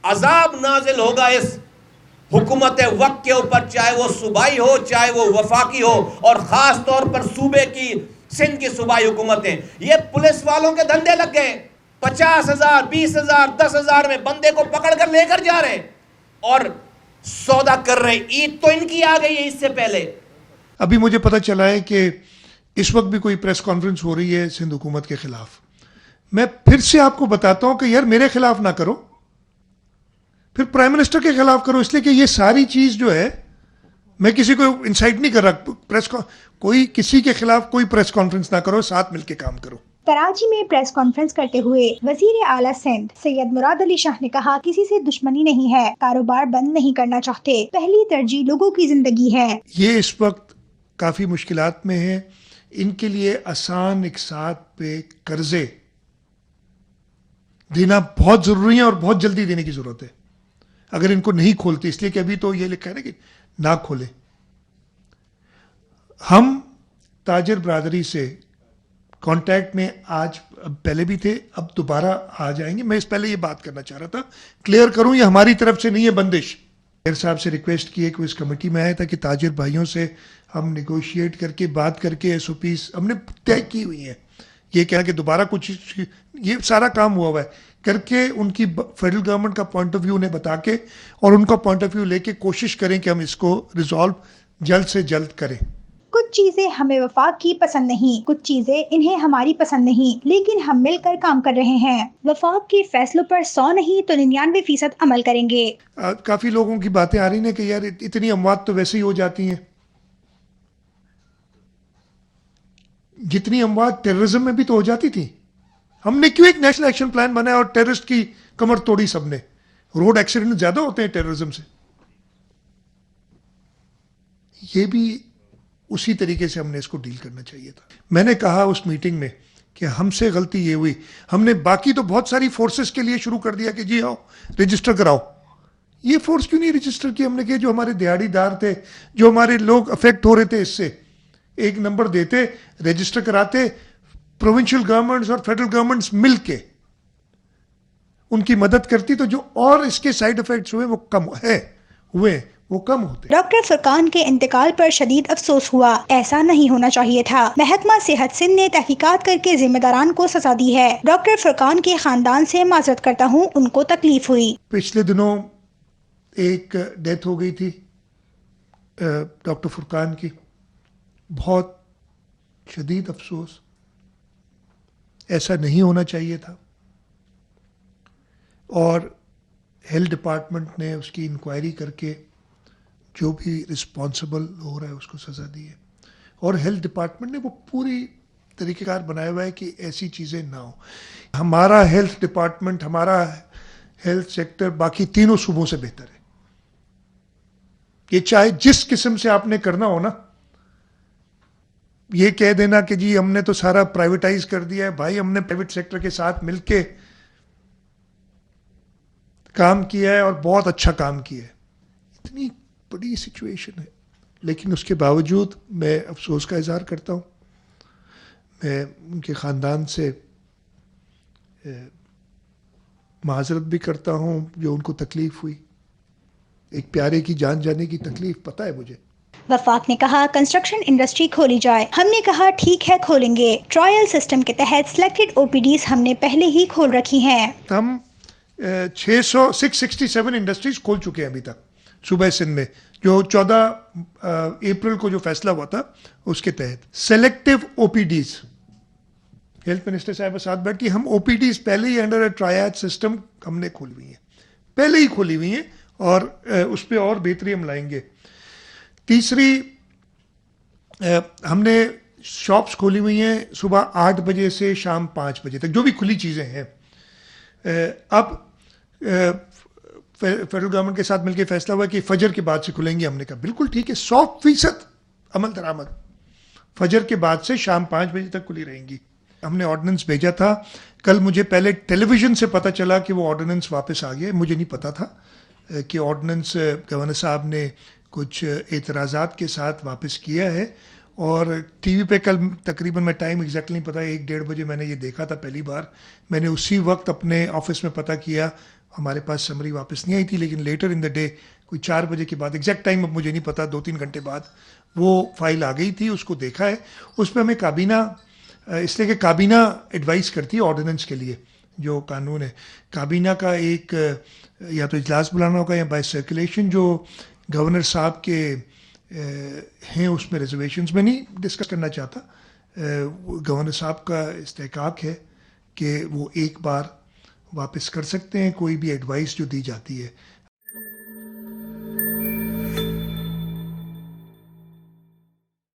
عذاب نازل ہوگا اس حکومت وقت کے اوپر، چاہے وہ صوبائی ہو چاہے وہ وفاقی ہو، اور خاص طور پر صوبے کی سندھ کی صوبائی حکومتیں. یہ پولیس والوں کے دھندے لگ گئے، 50,000 20,000 10,000 میں بندے کو پکڑ کر لے کر جا رہے اور سودا کر رہے. عید تو ان کی آ گئی ہے اس سے پہلے. ابھی مجھے پتہ چلا ہے کہ اس وقت بھی کوئی پریس کانفرنس ہو رہی ہے سندھ حکومت کے خلاف. میں پھر سے آپ کو بتاتا ہوں کہ یار میرے خلاف نہ کرو، پھر پرائم منسٹر کے خلاف کرو، اس لیے کہ یہ ساری چیز جو ہے، میں کسی کو انسائٹ نہیں کر رہا، کوئی کسی کے خلاف کوئی پریس کانفرنس نہ کرو، ساتھ مل کے کام کرو. کراچی میں پریس کانفرنس کرتے ہوئے وزیر اعلیٰ سندھ سید مراد علی شاہ نے کہا کسی سے دشمنی نہیں ہے، کاروبار بند نہیں کرنا چاہتے، پہلی ترجیح لوگوں کی زندگی ہے. یہ اس وقت کافی مشکلات میں ہیں، ان کے لیے آسان اقساط پہ قرضے دینا بہت ضروری ہے اور بہت جلدی دینے کی ضرورت ہے اگر ان کو نہیں کھولتے، اس لیے کہ ابھی تو یہ لکھا ہے نا کہ نہ کھولیں. ہم تاجر برادری سے کانٹیکٹ میں آج پہلے بھی تھے، اب دوبارہ آ جائیں گے. میں اس پہلے یہ بات کرنا چاہ رہا تھا، کلیئر کروں، یہ ہماری طرف سے نہیں ہے بندش. خیر صاحب سے ریکویسٹ کی ہے کہ اس کمیٹی میں آئے تاکہ تاجر بھائیوں سے ہم نیگوشیٹ کر کے بات کر کے ایس او پیز ہم نے طے کی ہوئی ہیں. یہ کہنا کہ دوبارہ کچھ، یہ سارا کام ہوا ہے کر کے ان کی فیڈرل گورنمنٹ کا پوائنٹ آف ویو انہیں بتا کے اور ان کا پوائنٹ آف ویو لے کے کوشش کریں کہ ہم اس کو ریزالو جلد سے جلد کریں. کچھ چیزیں ہمیں وفاق کی پسند نہیں، کچھ چیزیں انہیں ہماری پسند نہیں، لیکن ہم مل کر کام کر رہے ہیں. وفاق کے فیصلوں پر 100 نہیں تو 99% عمل کریں گے. کافی لوگوں کی باتیں آ رہی ہیں کہ یار اتنی اموات تو ویسے ہی ہو جاتی ہیں. جتنی اموات ٹیررزم میں بھی تو ہو جاتی تھی. ہم نے کیوں ایک نیشنل ایکشن پلان بنایا اور ٹیررسٹ کی کمر توڑی سب نے؟ روڈ ایکسیڈنٹ زیادہ ہوتے ہیں ٹیررزم سے. یہ بھی اسی طریقے سے ہم نے اس کو ڈیل کرنا چاہیے تھا. میں نے کہا اس میٹنگ میں کہ ہم سے غلطی یہ ہوئی، ہم نے باقی تو بہت ساری فورسز کے لیے شروع کر دیا کہ جی آؤ رجسٹر کراؤ. یہ فورس کیوں نہیں رجسٹر کی ہم نے؟ کہ جو ہمارے دیہڑی دار تھے، جو ہمارے لوگ افیکٹ ہو رہے تھے اس سے، ایک نمبر دیتے، رجسٹر کراتے، پروونشل گورنمنٹس اور فیڈرل گورنمنٹس مل کے ان کی مدد کرتی تو جو اور اس کے سائیڈ افیکٹس ہوئے وہ کم ہوتے. ڈاکٹر فرقان کے انتقال پر شدید افسوس ہوا، ایسا نہیں ہونا چاہیے تھا. محکمہ صحت سندھ نے تحقیقات کر کے ذمہ داران کو سزا دی ہے. ڈاکٹر فرقان کے خاندان سے معذرت کرتا ہوں، ان کو تکلیف ہوئی. پچھلے دنوں ایک ڈیتھ ہو گئی تھی ڈاکٹر فرقان کی، بہت شدید افسوس، ایسا نہیں ہونا چاہیے تھا. اور ہیلتھ ڈپارٹمنٹ نے اس کی انکوائری کر کے جو بھی رسپانسبل ہو رہا ہے اس کو سزا دی ہے. اور ہیلتھ ڈپارٹمنٹ نے وہ پوری طریقہ کار بنایا ہوا ہے کہ ایسی چیزیں نہ ہوں. ہمارا ہیلتھ ڈپارٹمنٹ، ہمارا ہیلتھ سیکٹر باقی تینوں صوبوں سے بہتر ہے. یہ چاہے جس قسم سے آپ نے کرنا ہو نا، یہ کہہ دینا کہ جی ہم نے تو سارا پرائیویٹائز کر دیا ہے، بھائی ہم نے پرائیویٹ سیکٹر کے ساتھ مل کے کام کیا ہے اور بہت اچھا کام کیا ہے. اتنی بڑی سچویشن ہے، لیکن اس کے باوجود میں افسوس کا اظہار کرتا ہوں. میں ان کے خاندان سے معذرت بھی کرتا ہوں جو ان کو تکلیف ہوئی. ایک پیارے کی جان جانے کی تکلیف پتہ ہے مجھے. وفاق نے کہا کنسٹرکشن انڈسٹری کھولی جائے. ہم نے کہا ٹھیک ہے کھولیں گے. ٹرائل سسٹم کے تحت سلیکٹڈ او پی ڈیز ہم نے پہلے ہی کھول رکھی ہیں. ہم 667 انڈسٹریز کھول چکے ہیں ابھی تک صوبہ سندھ میں، جو 14 اپریل کو جو فیصلہ ہوا تھا اس کے تحت. سلیکٹو او پی ڈیز، ہیلتھ منسٹر صاحب ساتھ بیٹھ کے ہم او پی ڈیز پہلے ہی انڈر ٹرائل سسٹم ہم نے کھولی ہوئی ہیں، پہلے ہی کھولی ہوئی ہیں، اور اس پہ اور بہتری ہم لائیں گے. تیسری، ہم نے شاپس کھولی ہوئی ہیں صبح 8 بجے سے شام 5 بجے تک، جو بھی کھلی چیزیں ہیں. اب فیڈرل گورنمنٹ کے ساتھ مل کے فیصلہ ہوا کہ فجر کے بعد سے کھلیں گے. ہم نے کہا بالکل ٹھیک ہے، 100% عمل درآمد، فجر کے بعد سے شام 5 بجے تک کھلی رہیں گی. ہم نے آرڈیننس بھیجا تھا کل. مجھے پہلے ٹیلی ویژن سے پتہ چلا کہ وہ آرڈیننس واپس آ گیا. مجھے نہیں پتا تھا کہ آرڈیننس گورنر صاحب نے کچھ اعتراضات کے ساتھ واپس کیا ہے. اور ٹی وی پہ کل تقریباً، میں ٹائم ایگزیکٹلی نہیں پتا، 1-1:30 بجے میں نے یہ دیکھا تھا پہلی بار. میں نے اسی وقت اپنے آفس میں پتہ کیا ہمارے پاس سمری واپس نہیں آئی تھی، لیکن لیٹر ان دا ڈے کوئی 4 بجے کے بعد، ایگزیکٹ ٹائم اب مجھے نہیں پتا، 2-3 گھنٹے بعد وہ فائل آ گئی تھی. اس کو دیکھا ہے. اس پہ ہمیں کابینہ، اس لیے کہ کابینہ ایڈوائز کرتی ہے آرڈیننس کے لیے جو قانون ہے. کابینہ کا ایک یا تو اجلاس بلانا ہوگا یا بائی سرکولیشن جو گورنر صاحب کے ہیں اس میں ریزرویشنز میں نہیں ڈسکس کرنا چاہتا. گورنر صاحب کا استحقاق ہے کہ وہ ایک بار واپس کر سکتے ہیں کوئی بھی ایڈوائس جو دی جاتی ہے.